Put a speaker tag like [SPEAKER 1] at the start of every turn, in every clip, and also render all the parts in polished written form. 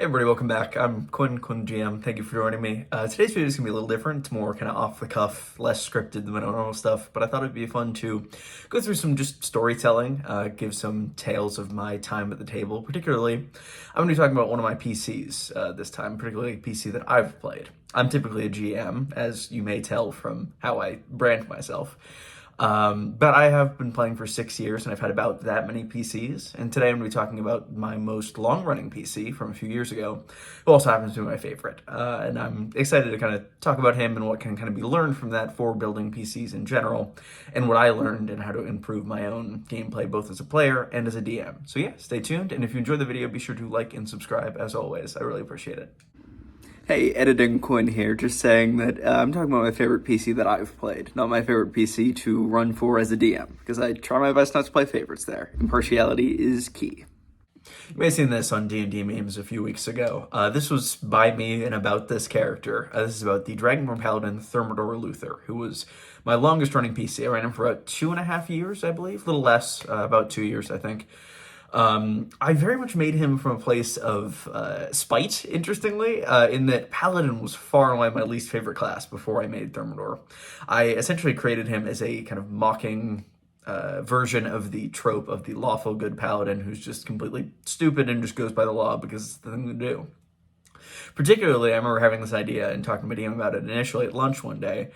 [SPEAKER 1] Hey everybody, welcome back. I'm Quinn GM. Thank you for joining me. Today's video is going to be a little different. It's more kind of off the cuff, less scripted than my normal stuff, but I thought it'd be fun to go through some just storytelling, give some tales of my time at the table. Particularly, I'm going to be talking about one of my PCs this time, particularly a PC that I've played. I'm typically a GM, as you may tell from how I brand myself. But I have been playing for 6 years and I've had about that many PCs. And today I'm going to be talking about my most long-running PC from a few years ago, who also happens to be my favorite. And I'm excited to kind of talk about him and what can kind of be learned from that for building PCs in general, and what I learned and how to improve my own gameplay both as a player and as a DM. So yeah, stay tuned. And if you enjoyed the video, be sure to like and subscribe as always. I really appreciate it. Hey, editing Quinn here, just saying that I'm talking about my favorite PC that I've played, not my favorite PC to run for as a DM, because I try my best not to play favorites there. Impartiality is key. You may have seen this on D&D memes a few weeks ago. This was by me and about this character. This is about the Dragonborn Paladin Thermidor Luther, who was my longest running PC. I ran him for about 2.5 years, I believe, a little less, about 2 years, I think. I very much made him from a place of spite, interestingly, in that Paladin was far and away my least favorite class before I made Thermidor. I essentially created him as a kind of mocking version of the trope of the lawful good Paladin who's just completely stupid and just goes by the law because it's the thing to do. Particularly, I remember having this idea and talking to DM about it initially at lunch one day,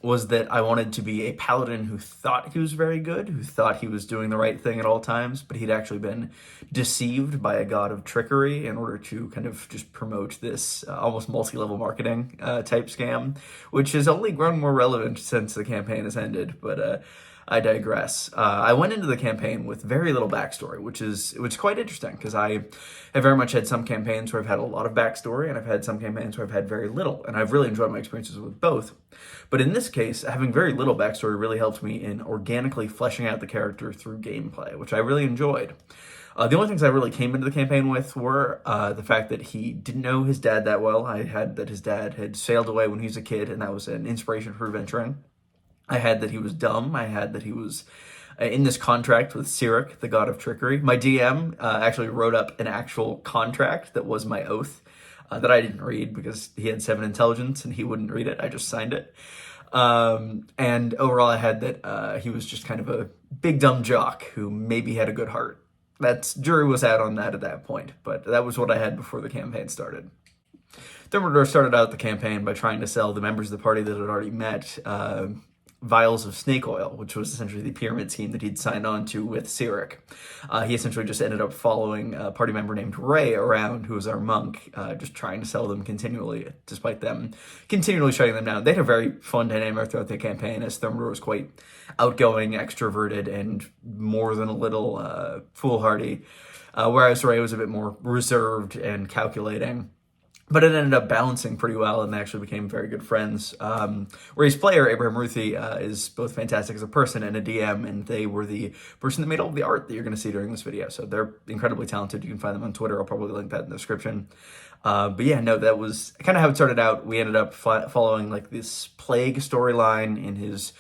[SPEAKER 1] was that I wanted to be a paladin who thought he was very good, who thought he was doing the right thing at all times, but he'd actually been deceived by a god of trickery in order to kind of just promote this almost multi-level marketing type scam, which has only grown more relevant since the campaign has ended, but I digress. I went into the campaign with very little backstory, which is quite interesting, because I have very much had some campaigns where I've had a lot of backstory, and I've had some campaigns where I've had very little, and I've really enjoyed my experiences with both. But in this case, having very little backstory really helped me in organically fleshing out the character through gameplay, which I really enjoyed. The only things I really came into the campaign with were the fact that he didn't know his dad that well. I had that his dad had sailed away when he was a kid, and that was an inspiration for adventuring. I had that he was dumb. I had that he was in this contract with Cyric, the god of trickery. My DM actually wrote up an actual contract that was my oath that I didn't read because he had 7 intelligence and he wouldn't read it. I just signed it. And overall, I had that he was just kind of a big dumb jock who maybe had a good heart. Jury was out on that at that point, but that was what I had before the campaign started. Thermidor started out the campaign by trying to sell the members of the party that had already met vials of snake oil, which was essentially the pyramid scheme that he'd signed on to with Cyric. He essentially just ended up following a party member named Ray around, who was our monk, just trying to sell them continually, despite them continually shutting them down. They had a very fun dynamic throughout the campaign, as Thermidor was quite outgoing, extroverted, and more than a little foolhardy, whereas Ray was a bit more reserved and calculating. But it ended up balancing pretty well, and they actually became very good friends. Ray's player, Abraham Ruthie, is both fantastic as a person and a DM, and they were the person that made all of the art that you're going to see during this video. So they're incredibly talented. You can find them on Twitter. I'll probably link that in the description. But yeah, no, that was kind of how it started out. We ended up following like this plague storyline in his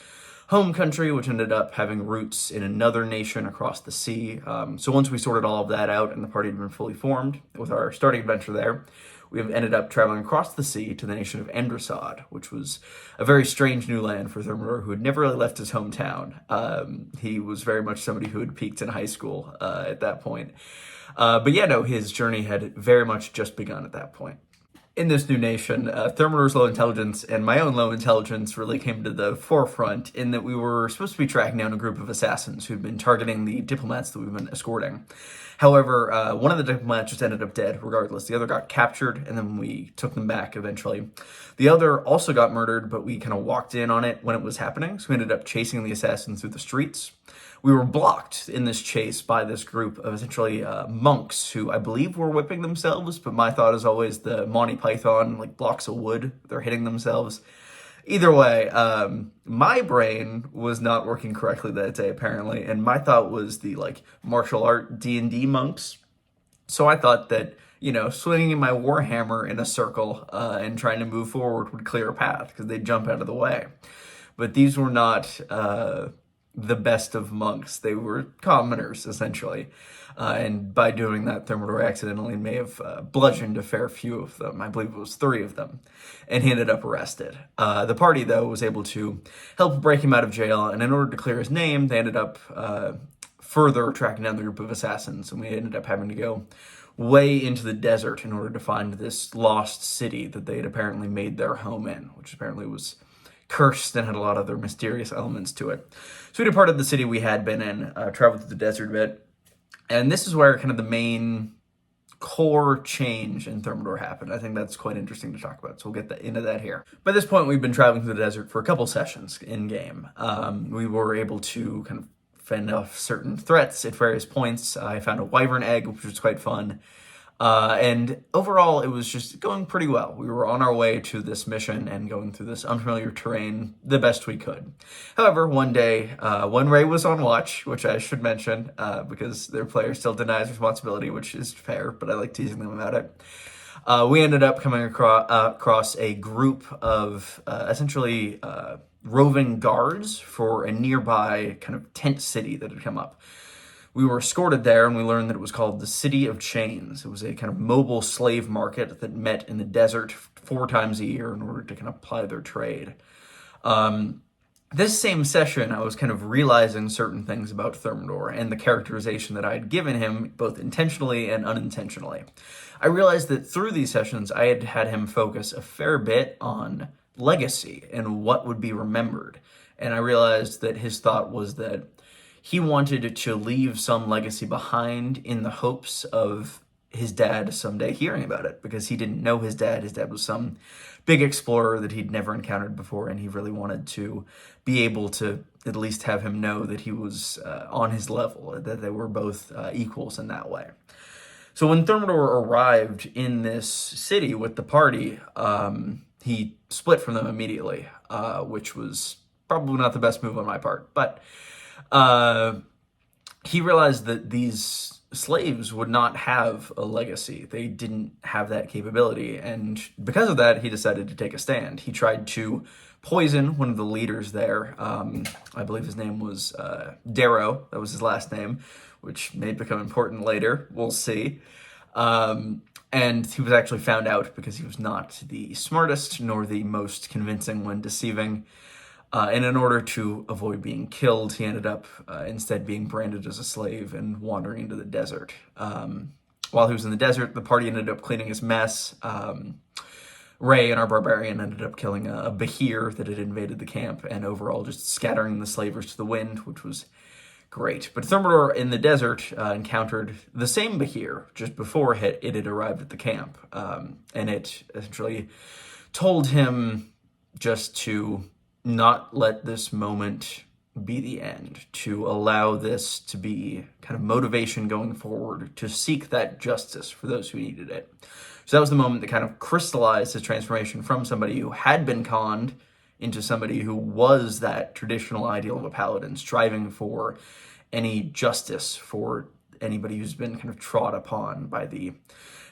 [SPEAKER 1] home country, which ended up having roots in another nation across the sea. So once we sorted all of that out and the party had been fully formed with our starting adventure there, we ended up traveling across the sea to the nation of Andrasad, which was a very strange new land for Thermidor, who had never really left his hometown. He was very much somebody who had peaked in high school at that point. But yeah, no, his journey had very much just begun at that point. In this new nation, Thermidor's low intelligence and my own low intelligence really came to the forefront in that we were supposed to be tracking down a group of assassins who'd been targeting the diplomats that we've been escorting. However, one of the diplomats just ended up dead regardless. The other got captured, and then we took them back eventually. The other also got murdered, but we kind of walked in on it when it was happening, so we ended up chasing the assassins through the streets. We were blocked in this chase by this group of essentially monks who I believe were whipping themselves, but my thought is always the Monty Python, like blocks of wood, they're hitting themselves. Either way, my brain was not working correctly that day, apparently, and my thought was the, like, martial art D&D monks. So I thought that, you know, swinging my warhammer in a circle and trying to move forward would clear a path, because they'd jump out of the way. But these were not the best of monks. They were commoners, essentially. And by doing that, Thermidor accidentally may have bludgeoned a fair few of them. I believe it was 3 of them. And he ended up arrested. The party, though, was able to help break him out of jail. And in order to clear his name, they ended up further tracking down the group of assassins. And we ended up having to go way into the desert in order to find this lost city that they had apparently made their home in, which apparently was cursed and had a lot of other mysterious elements to it. So we departed the city we had been in, traveled through the desert a bit, and this is where kind of the main core change in Thermidor happened. I think that's quite interesting to talk about, so we'll get into that here. By this point, we've been traveling through the desert for a couple sessions in-game. We were able to kind of fend off certain threats at various points. I found a wyvern egg, which was quite fun. And overall, it was just going pretty well. We were on our way to this mission and going through this unfamiliar terrain the best we could. However, one day, when Ray was on watch, which I should mention, because their player still denies responsibility, which is fair, but I like teasing them about it. We ended up coming across a group of essentially roving guards for a nearby kind of tent city that had come up. We were escorted there, and we learned that it was called the City of Chains. It was a kind of mobile slave market that met in the desert 4 times a year in order to kind of ply their trade. This same session, I was kind of realizing certain things about Thermidor and the characterization that I had given him, both intentionally and unintentionally. I realized that through these sessions, I had had him focus a fair bit on legacy and what would be remembered. And I realized that his thought was that he wanted to leave some legacy behind in the hopes of his dad someday hearing about it, because he didn't know his dad. His dad was some big explorer that he'd never encountered before, and he really wanted to be able to at least have him know that he was on his level, that they were both equals in that way. So when Thermidor arrived in this city with the party, he split from them immediately, which was probably not the best move on my part, but he realized that these slaves would not have a legacy. They didn't have that capability, and because of that, he decided to take a stand. He tried to poison one of the leaders there. I believe his name was Darrow. That was his last name, which may become important later. We'll see. And he was actually found out because he was not the smartest nor the most convincing when deceiving. And in order to avoid being killed, he ended up instead being branded as a slave and wandering into the desert. While he was in the desert, the party ended up cleaning his mess. Ray and our barbarian ended up killing a Bahir that had invaded the camp, and overall just scattering the slavers to the wind, which was great. But Thermidor in the desert encountered the same Bahir just before it had arrived at the camp. And it essentially told him just to not let this moment be the end, to allow this to be kind of motivation going forward, to seek that justice for those who needed it. So that was the moment that kind of crystallized his transformation from somebody who had been conned into somebody who was that traditional ideal of a paladin, striving for any justice for anybody who's been kind of trod upon by the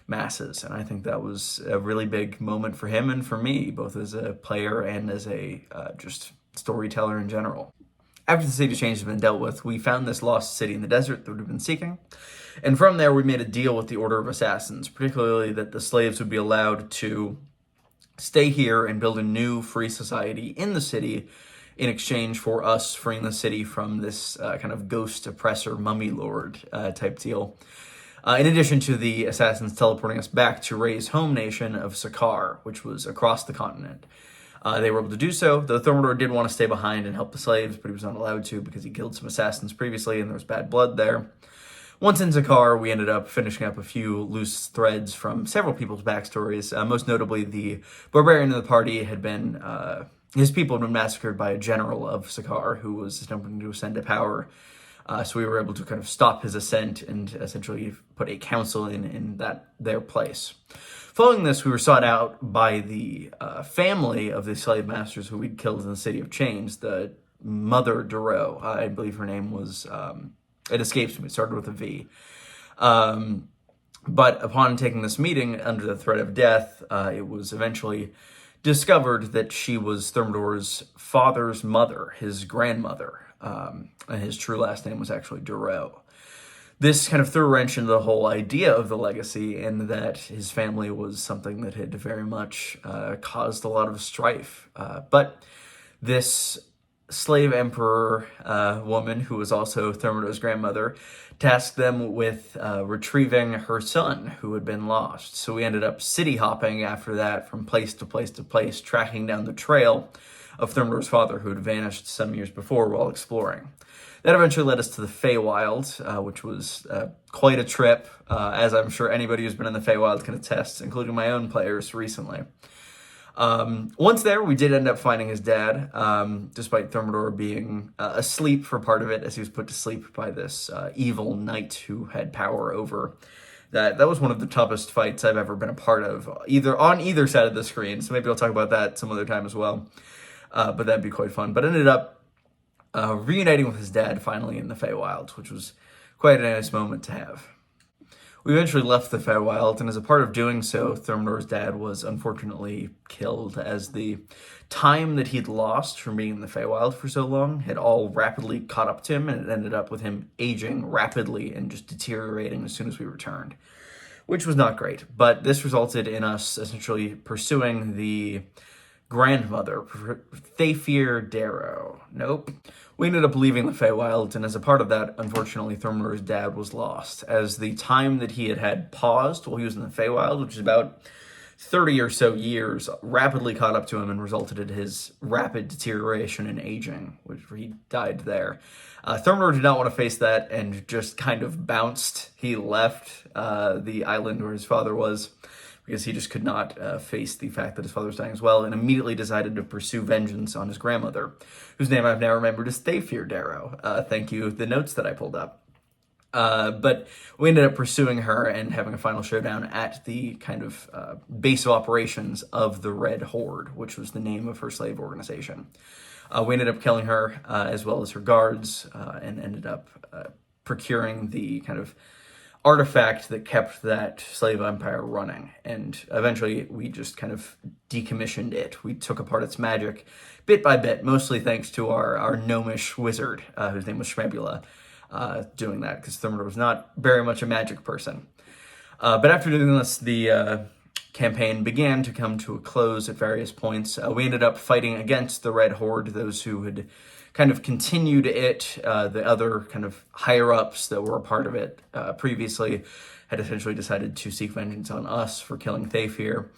[SPEAKER 1] masses. And I think that was a really big moment for him and for me, both as a player and as a just storyteller in general. After the City of Change had been dealt with, we found this lost city in the desert that we've been seeking. And from there, we made a deal with the Order of Assassins, particularly that the slaves would be allowed to stay here and build a new free society in the city in exchange for us freeing the city from this kind of ghost oppressor, mummy lord type deal. In addition to the assassins teleporting us back to Ray's home nation of Sakar, which was across the continent. They were able to do so, though Thermidor did want to stay behind and help the slaves, but he was not allowed to because he killed some assassins previously and there was bad blood there. Once in Sakar, we ended up finishing up a few loose threads from several people's backstories. Most notably, the barbarian of the party had been, his people had been massacred by a general of Sakar who was attempting to ascend to power. So we were able to kind of stop his ascent and essentially put a council in their place. Following this, we were sought out by the family of the slave masters who we'd killed in the City of Chains, the Mother Darrow. I believe her name was, it escapes me, it started with a V. But upon taking this meeting under the threat of death, it was eventually discovered that she was Thermidor's father's mother, his grandmother. and his true last name was actually Duro. This kind of threw a wrench into the whole idea of the legacy, in that his family was something that had very much caused a lot of strife. But this slave emperor woman, who was also Thermidor's grandmother, tasked them with retrieving her son, who had been lost. So we ended up city hopping after that, from place to place to place, tracking down the trail of Thermidor's father, who had vanished some years before while exploring. That eventually led us to the Feywild, which was quite a trip, as I'm sure anybody who's been in the Feywild can attest, including my own players recently. Once there, we did end up finding his dad, despite Thermidor being asleep for part of it, as he was put to sleep by this evil knight who had power over that. That was one of the toughest fights I've ever been a part of, on either side of the screen, so maybe I'll talk about that some other time as well. But that'd be quite fun. But ended up reuniting with his dad finally in the Feywild, which was quite a nice moment to have. We eventually left the Feywild, and as a part of doing so, Thermidor's dad was unfortunately killed, as the time that he'd lost from being in the Feywild for so long had all rapidly caught up to him, and it ended up with him aging rapidly and just deteriorating as soon as we returned, which was not great. But this resulted in us essentially pursuing the grandmother, Thafir Darrow. Nope. We ended up leaving the Feywild, and as a part of that, unfortunately, Thermidor's dad was lost, as the time that he had paused while he was in the Feywild, which is about 30 or so years, rapidly caught up to him and resulted in his rapid deterioration and aging, which he died there. Thermidor did not want to face that and just kind of bounced. He left the island where his father was, because he just could not face the fact that his father was dying as well, and immediately decided to pursue vengeance on his grandmother, whose name I've now remembered as Thafir Darrow. Thank you, the notes that I pulled up. But we ended up pursuing her and having a final showdown at the kind of base of operations of the Red Horde, which was the name of her slave organization. We ended up killing her, as well as her guards, and ended up procuring the kind of artifact that kept that slave empire running. And eventually we just kind of decommissioned it. We took apart its magic bit by bit, mostly thanks to our gnomish wizard, whose name was Shmebula, doing that, because Thermidor was not very much a magic person. But after doing this, the campaign began to come to a close at various points. We ended up fighting against the Red Horde, those who had kind of continued it. The other kind of higher-ups that were a part of it previously had essentially decided to seek vengeance on us for killing Thafir.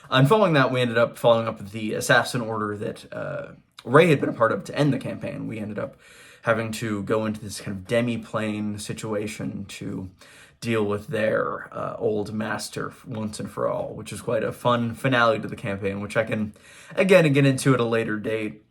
[SPEAKER 1] And following that, we ended up following up with the assassin order that Ray had been a part of to end the campaign. We ended up having to go into this kind of demi-plane situation to deal with their old master once and for all, which is quite a fun finale to the campaign, which I can, again, get into at a later date.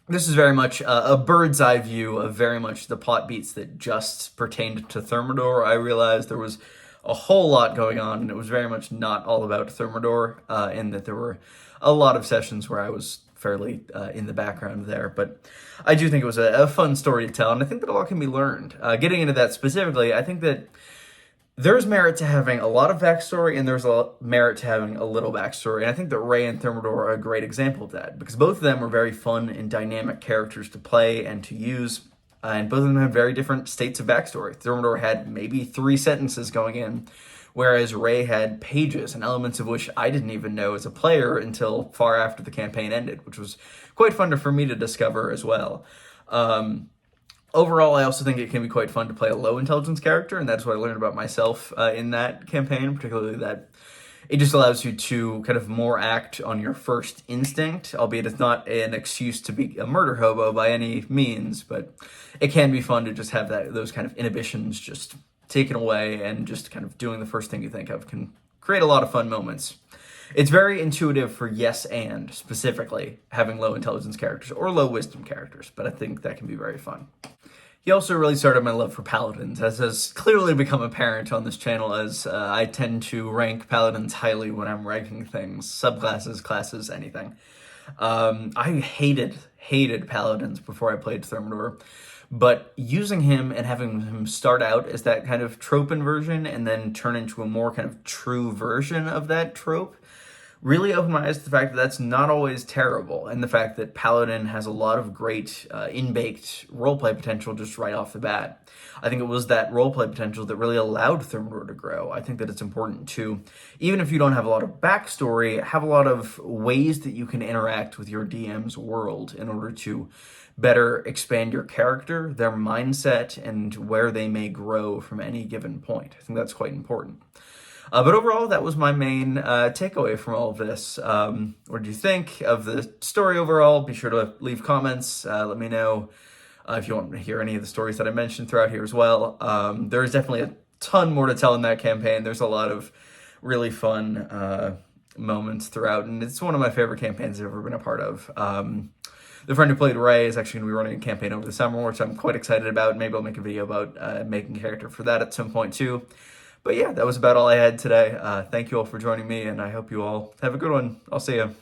[SPEAKER 1] This is very much a bird's eye view of very much the plot beats that just pertained to Thermidor. I realized there was a whole lot going on, and it was very much not all about Thermidor, in that there were a lot of sessions where I was fairly in the background there. But I do think it was a fun story to tell, and I think that a lot can be learned. Getting into that specifically, I think that there's merit to having a lot of backstory, and there's a merit to having a little backstory. And I think that Ray and Thermidor are a great example of that, because both of them were very fun and dynamic characters to play and to use, and both of them have very different states of backstory. Thermidor had maybe 3 sentences going in, whereas Ray had pages, and elements of which I didn't even know as a player until far after the campaign ended, which was quite fun for me to discover as well. Overall, I also think it can be quite fun to play a low intelligence character, and that's what I learned about myself in that campaign, particularly that it just allows you to kind of more act on your first instinct, albeit it's not an excuse to be a murder hobo by any means, but it can be fun to just have those kind of inhibitions just taken away, and just kind of doing the first thing you think of can create a lot of fun moments. It's very intuitive for yes and, specifically, having low intelligence characters or low wisdom characters, but I think that can be very fun. He also really started my love for paladins, as has clearly become apparent on this channel, as I tend to rank paladins highly when I'm ranking things, subclasses, classes, anything. I hated paladins before I played Thermidor, but using him and having him start out as that kind of trope inversion and then turn into a more kind of true version of that trope really opened my eyes to the fact that that's not always terrible, and the fact that Paladin has a lot of great in-baked roleplay potential just right off the bat. I think it was that roleplay potential that really allowed Thermidor to grow. I think that it's important to, even if you don't have a lot of backstory, have a lot of ways that you can interact with your DM's world in order to better expand your character, their mindset, and where they may grow from any given point. I think that's quite important. But overall, that was my main takeaway from all of this. What did you think of the story overall? Be sure to leave comments. Let me know if you want to hear any of the stories that I mentioned throughout here as well. There's definitely a ton more to tell in that campaign. There's a lot of really fun moments throughout, and it's one of my favorite campaigns I've ever been a part of. The friend who played Ray is actually going to be running a campaign over the summer, which I'm quite excited about. Maybe I'll make a video about making a character for that at some point too. But yeah, that was about all I had today. Thank you all for joining me, and I hope you all have a good one. I'll see you.